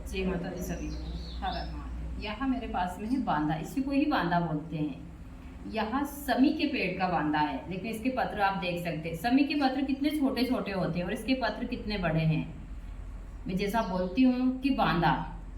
जय माता दी सभी को। हर हर महादेव। यहाँ मेरे पास में है बांदा, इसी को ही बांदा बोलते हैं। यहाँ समी के पेड़ का बांदा है, लेकिन इसके पत्र आप देख सकते हैं। समी के पत्र कितने छोटे छोटे होते हैं और इसके पत्र कितने बड़े हैं। मैं जैसा बोलती हूँ कि बांदा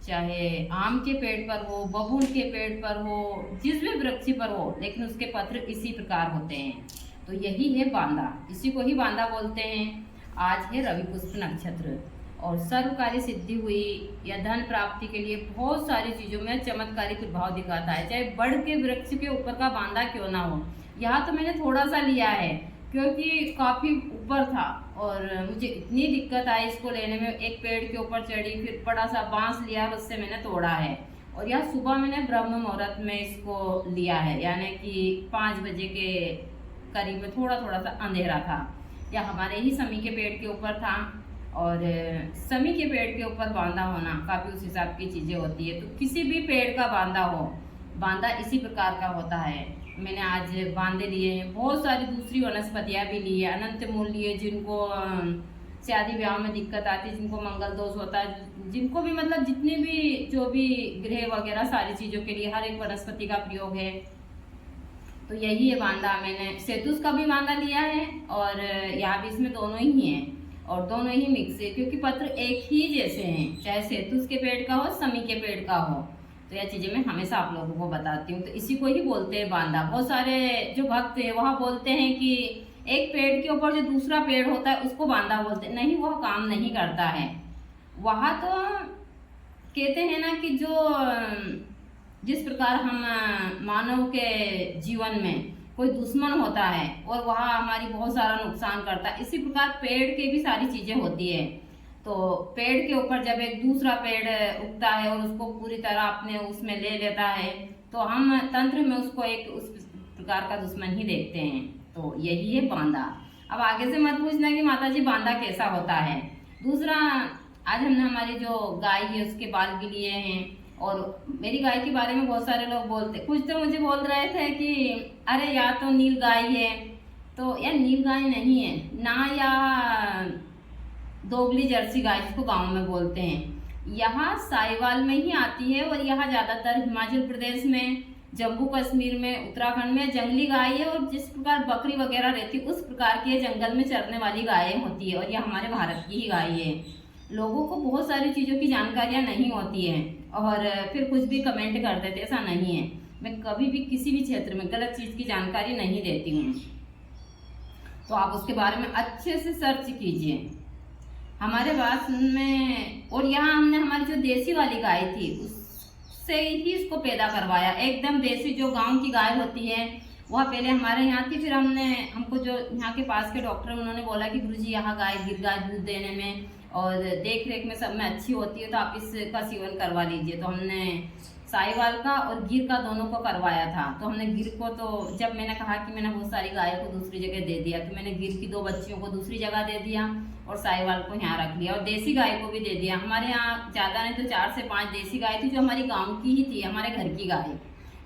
चाहे आम के पेड़ पर हो, बबूल के पेड़ पर हो, जिस भी वृक्ष पर हो, लेकिन उसके पत्र इसी प्रकार होते हैं। तो यही है बांदा, इसी को ही बांदा बोलते हैं। आज है रवि पुष्प नक्षत्र और सर्वकारी सिद्धि हुई या धन प्राप्ति के लिए बहुत सारी चीज़ों में चमत्कारी प्रभाव दिखाता है। चाहे बड़ के वृक्ष के ऊपर का बांदा क्यों ना हो। यहाँ तो मैंने थोड़ा सा लिया है क्योंकि काफ़ी ऊपर था और मुझे इतनी दिक्कत आई इसको लेने में। एक पेड़ के ऊपर चढ़ी, फिर बड़ा सा बांस लिया और उससे मैंने तोड़ा है। और यह सुबह मैंने ब्रह्म मुहूर्त में इसको लिया है, यानी कि 5 बजे के करीब में थोड़ा थोड़ा सा अंधेरा था। यह हमारे ही समी के पेड़ के ऊपर था और समी के पेड़ के ऊपर बांदा होना काफ़ी उस हिसाब की चीज़ें होती है। तो किसी भी पेड़ का बांदा हो, बांदा इसी प्रकार का होता है। मैंने आज बांदे लिए हैं, बहुत सारी दूसरी वनस्पतियाँ भी ली है। अनंत मूल लिए, जिनको शादी ब्याह में दिक्कत आती है, जिनको मंगल दोष होता है, जिनको भी मतलब जितने भी जो भी ग्रह वगैरह सारी चीज़ों के लिए हर एक वनस्पति का प्रयोग है। तो यही है बांदा। मैंने सेतुस का भी बांदा लिया है और यहाँ भी इसमें दोनों ही हैं और दोनों ही मिक्स है, क्योंकि पत्र एक ही जैसे हैं, चाहे सेतुस के पेड़ का हो, समी के पेड़ का हो। तो यह चीज़ें मैं हमेशा आप लोगों को बताती हूँ। तो इसी को ही बोलते हैं बांदा। बहुत सारे जो भक्त हैं वह बोलते हैं कि एक पेड़ के ऊपर जो दूसरा पेड़ होता है उसको बांदा बोलते हैं। नहीं, वह काम नहीं करता है। वहाँ तो कहते हैं ना कि जो जिस प्रकार हम मानव के जीवन में कोई दुश्मन होता है और वह हमारी बहुत सारा नुकसान करता है, इसी प्रकार पेड़ के भी सारी चीज़ें होती है। तो पेड़ के ऊपर जब एक दूसरा पेड़ उगता है और उसको पूरी तरह अपने उसमें ले लेता है, तो हम तंत्र में उसको एक उस प्रकार का दुश्मन ही देखते हैं। तो यही है बांदा। अब आगे से मत पूछना कि माता जी बांदा कैसा होता है। दूसरा, आज हमने हमारी जो गाय है उसके बाल भी लिए हैं और मेरी गाय के बारे में बहुत सारे लोग बोलते, कुछ तो मुझे बोल रहे थे कि अरे या तो नील गाय है। तो यार नील गाय नहीं है ना, या दोगली जर्सी गाय जिसको गांव में बोलते हैं। यहाँ साहिवाल में ही आती है और यहाँ ज़्यादातर हिमाचल प्रदेश में, जम्मू कश्मीर में, उत्तराखंड में जंगली गाय है। और जिस प्रकार बकरी वगैरह रहती है उस प्रकार की जंगल में चरने वाली गायें होती है और यह हमारे भारत की ही गाय है। लोगों को बहुत सारी चीज़ों की जानकारियाँ नहीं होती है और फिर कुछ भी कमेंट कर देते, ऐसा नहीं है। मैं कभी भी किसी भी क्षेत्र में गलत चीज़ की जानकारी नहीं देती हूँ। तो आप उसके बारे में अच्छे से सर्च कीजिए हमारे पास में। और यहाँ हमने हमारी जो देसी वाली गाय थी उससे ही इसको पैदा करवाया, एकदम देसी जो गांव की गाय होती है वह पहले हमारे यहाँ थी। फिर हमको जो यहाँ के पास के डॉक्टर उन्होंने बोला कि गुरुजी यहाँ गाय गिर गाय दूध देने में और देख रेख में सब में अच्छी होती है, तो आप इसका सेवन करवा लीजिए। तो हमने साहिवाल का और गिर का दोनों को करवाया था। तो हमने गिर को, तो जब मैंने कहा कि मैंने बहुत सारी गायों को दूसरी जगह दे दिया, तो मैंने गिर की 2 बच्चियों को दूसरी जगह दे दिया और साहिवाल को यहाँ रख लिया और देसी गाय को भी दे दिया। हमारे यहाँ ज़्यादा नहीं तो 4 से 5 देसी गाय थी जो हमारी गाँव की ही थी, हमारे घर की गाय,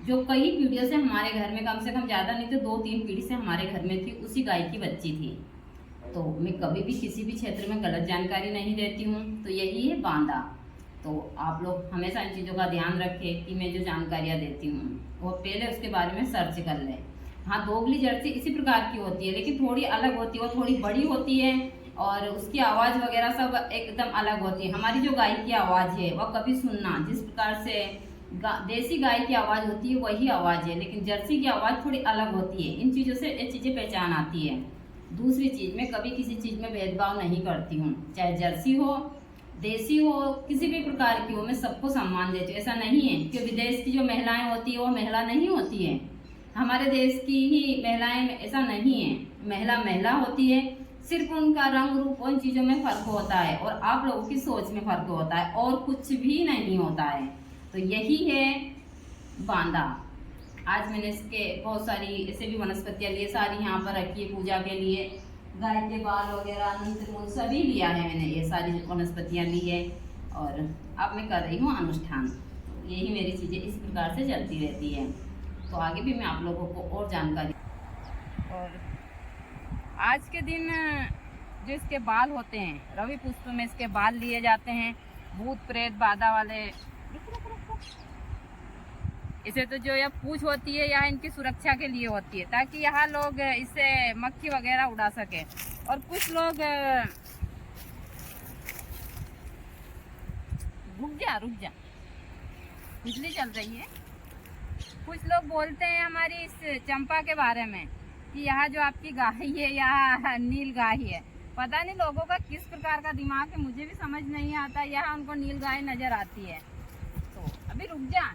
जो कई पीढ़ियों से हमारे घर में, कम से कम ज़्यादा नहीं तो 2-3 पीढ़ी से हमारे घर में थी, उसी गाय की बच्ची थी। तो मैं कभी भी किसी भी क्षेत्र में गलत जानकारी नहीं देती हूँ। तो यही है बांदा। तो आप लोग हमेशा इन चीज़ों का ध्यान रखें कि मैं जो जानकारियाँ देती हूँ वो पहले उसके बारे में सर्च कर लें। हाँ, दोगली जर्सी इसी प्रकार की होती है, लेकिन थोड़ी अलग होती है, वो थोड़ी बड़ी होती है और उसकी आवाज़ वगैरह सब एकदम अलग होती है। हमारी जो गाय की आवाज़ है वह कभी सुनना, जिस प्रकार से देसी गाय की आवाज़ होती है वही आवाज़ है, लेकिन जर्सी की आवाज़ थोड़ी अलग होती है। इन चीज़ों से ये चीज़ें पहचान आती है। दूसरी चीज़, मैं कभी किसी चीज़ में भेदभाव नहीं करती हूँ, चाहे जर्सी हो, देसी हो, किसी भी प्रकार की हो, मैं सबको सम्मान देती हूँ। ऐसा नहीं है कि विदेश की जो महिलाएं होती है वो महिला नहीं होती है, हमारे देश की ही महिलाएं, ऐसा नहीं है। महिला महिला होती है, सिर्फ उनका रंग रूप उन चीज़ों में फ़र्क होता है और आप लोगों की सोच में फ़र्क होता है और कुछ भी नहीं होता है। तो यही है बांदा। आज मैंने इसके बहुत सारी ऐसे भी वनस्पतियाँ लिए, सारी यहाँ पर रखी है पूजा के लिए। गाय के बाल वगैरह, अनंत मूल सभी लिया है मैंने, ये सारी वनस्पतियाँ ली है और अब मैं कर रही हूँ अनुष्ठान। तो यही मेरी चीज़ें इस प्रकार से चलती रहती है। तो आगे भी मैं आप लोगों को और जानकारी। और आज के दिन जो इसके बाल होते हैं, रवि पुष्प में इसके बाल लिए जाते हैं भूत प्रेत बाधा वाले। इसे तो जो यह पूछ होती है यह इनकी सुरक्षा के लिए होती है, ताकि यहाँ लोग इससे मक्खी वगैरह उड़ा सके। और कुछ लोग रुक जा बिजली चल रही है। कुछ लोग बोलते हैं हमारी इस चंपा के बारे में कि यहाँ जो आपकी गाय है यहाँ नील गाय है। पता नहीं लोगों का किस प्रकार का दिमाग है, मुझे भी समझ नहीं आता। यहाँ उनको नील गाय नजर आती है। तो अभी रुक जा,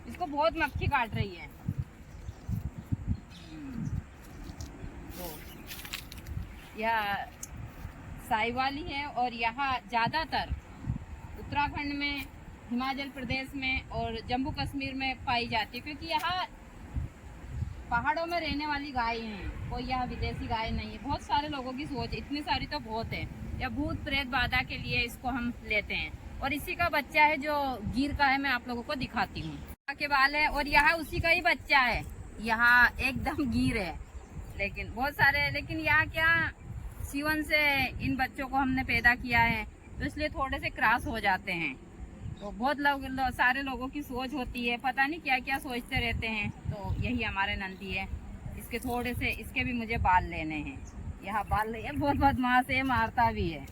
इसको बहुत मक्खी काट रही है। तो यह साहिवाली है और यहाँ ज़्यादातर उत्तराखंड में, हिमाचल प्रदेश में और जम्मू कश्मीर में पाई जाती है, क्योंकि यहाँ पहाड़ों में रहने वाली गाय हैं, कोई यहाँ विदेशी गाय नहीं है। बहुत सारे लोगों की सोच, इतनी सारी तो बहुत है। या भूत प्रेत बाधा के लिए इसको हम लेते हैं। और इसी का बच्चा है जो गिर का है, मैं आप लोगों को दिखाती हूँ। के बाल है और यहाँ उसी का ही बच्चा है। यहाँ एकदम गिर है, लेकिन बहुत सारे है। लेकिन यहाँ क्या सीवन से इन बच्चों को हमने पैदा किया है, तो इसलिए थोड़े से क्रॉस हो जाते हैं। तो बहुत सारे लोगों की सोच होती है, पता नहीं क्या क्या सोचते रहते हैं। तो यही हमारे नंदी है। इसके थोड़े से, इसके भी मुझे बाल लेने हैं। यहाँ बाल ले, बहुत बदमाश है, मारता भी है।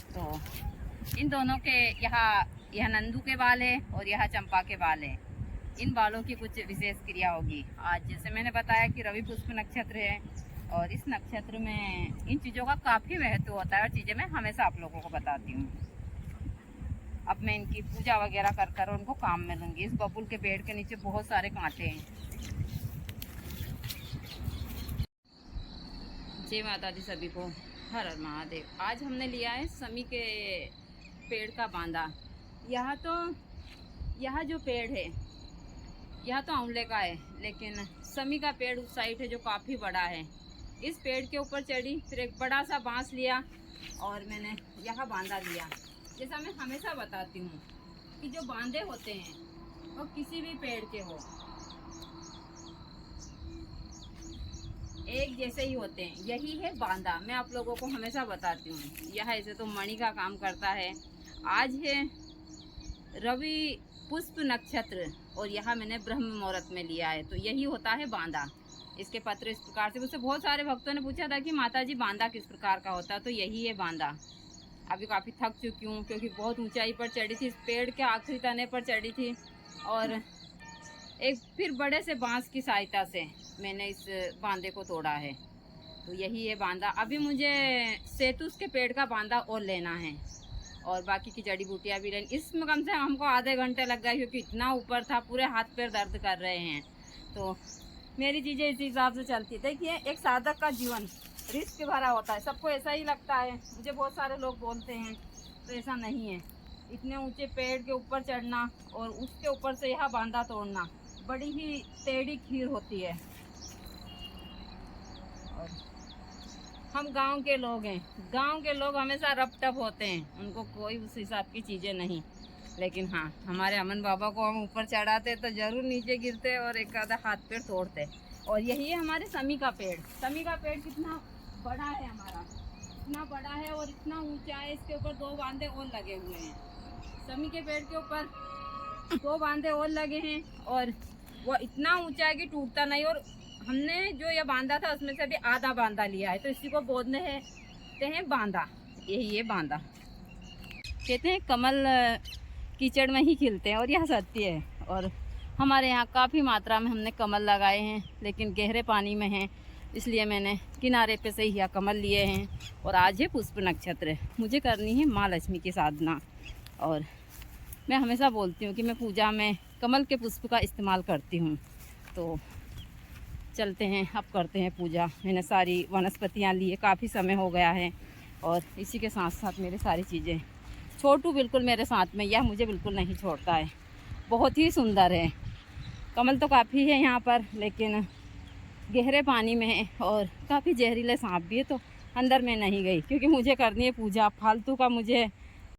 तो इन दोनों के यह नंदू के बाल है और यहाँ चंपा के बाल है। इन बालों की कुछ विशेष क्रिया होगी आज। जैसे मैंने बताया कि रवि पुष्प नक्षत्र है और इस नक्षत्र में इन चीज़ों का काफ़ी महत्व होता है और चीज़ें मैं हमेशा आप लोगों को बताती हूँ। अब मैं इनकी पूजा वगैरह कर उनको काम में लूँगी। इस बबुल के पेड़ के नीचे बहुत सारे कांटे हैं। जय माता दी सभी को, हर हर महादेव। आज हमने लिया है समी के पेड़ का बांदा। यहाँ जो पेड़ है यह तो आंवले का है, लेकिन समी का पेड़ उस साइड है जो काफ़ी बड़ा है। इस पेड़ के ऊपर चढ़ी, फिर एक बड़ा सा बांस लिया और मैंने यहाँ बांधा लिया। जैसा मैं हमेशा बताती हूँ कि जो बांधे होते हैं वो किसी भी पेड़ के हो, एक जैसे ही होते हैं। यही है बांधा, मैं आप लोगों को हमेशा बताती हूँ। यह ऐसे तो मणि का काम करता है। आज है रवि पुष्प नक्षत्र और यहाँ मैंने ब्रह्म मुहूर्त में लिया है, तो यही होता है बांदा। इसके पत्र इस प्रकार से। मुझसे बहुत सारे भक्तों ने पूछा था कि माताजी बांदा किस प्रकार का होता है, तो यही है बांदा। अभी काफ़ी थक चुकी हूँ क्योंकि बहुत ऊंचाई पर चढ़ी थी, इस पेड़ के आखिरी तने पर चढ़ी थी और एक फिर बड़े से बांस की सहायता से मैंने इस बांदे को तोड़ा है। तो यही है बांदा। अभी मुझे सेतुस के पेड़ का बांदा और लेना है और बाकी की जड़ी बूटियाँ भी लेनी। इसमें कम से कम हमको आधे घंटे लग गए क्योंकि इतना ऊपर था, पूरे हाथ पैर दर्द कर रहे हैं। तो मेरी चीज़ें इस हिसाब से चलती। देखिए, एक साधक का जीवन रिस्क भरा होता है। सबको ऐसा ही लगता है, मुझे बहुत सारे लोग बोलते हैं, तो ऐसा नहीं है। इतने ऊंचे पेड़ के ऊपर चढ़ना और उसके ऊपर से यह बांधा तोड़ना बड़ी ही टेढ़ी खीर होती है। और हम गांव के लोग हैं, गांव के लोग हमेशा रपटप होते हैं, उनको कोई उस हिसाब की चीज़ें नहीं। लेकिन हाँ, हमारे अमन बाबा को हम ऊपर चढ़ाते तो ज़रूर नीचे गिरते और एक आधा हाथ पैर तोड़ते। और यही है हमारे समी का पेड़। समी का पेड़ कितना बड़ा है हमारा, इतना बड़ा है और इतना ऊंचा है। इसके ऊपर 2 बांधे और लगे हुए हैं। समी के पेड़ के ऊपर 2 बांधे और लगे हैं और वो इतना ऊंचा है कि टूटता नहीं। और हमने जो ये बांधा था उसमें से अभी आधा बांधा लिया है, तो इसी को बोलते हैं बांधा। यही है बांधा। कहते हैं कमल कीचड़ में ही खिलते हैं और यह सत्य है। और हमारे यहाँ काफ़ी मात्रा में हमने कमल लगाए हैं, लेकिन गहरे पानी में हैं, इसलिए मैंने किनारे पे से ही यह कमल लिए हैं। और आज है पुष्प नक्षत्र, मुझे करनी है माँ लक्ष्मी की साधना। और मैं हमेशा बोलती हूँ कि मैं पूजा में कमल के पुष्प का इस्तेमाल करती हूँ। तो चलते हैं, अब करते हैं पूजा। मैंने सारी वनस्पतियाँ ली, काफ़ी समय हो गया है। और इसी के साथ साथ मेरी सारी चीज़ें, छोटू बिल्कुल मेरे साथ में, यह मुझे बिल्कुल नहीं छोड़ता है। बहुत ही सुंदर है। कमल तो काफ़ी है यहाँ पर, लेकिन गहरे पानी में है और काफ़ी जहरीले सांप भी है, तो अंदर में नहीं गई क्योंकि मुझे करनी है पूजा। फालतू का मुझे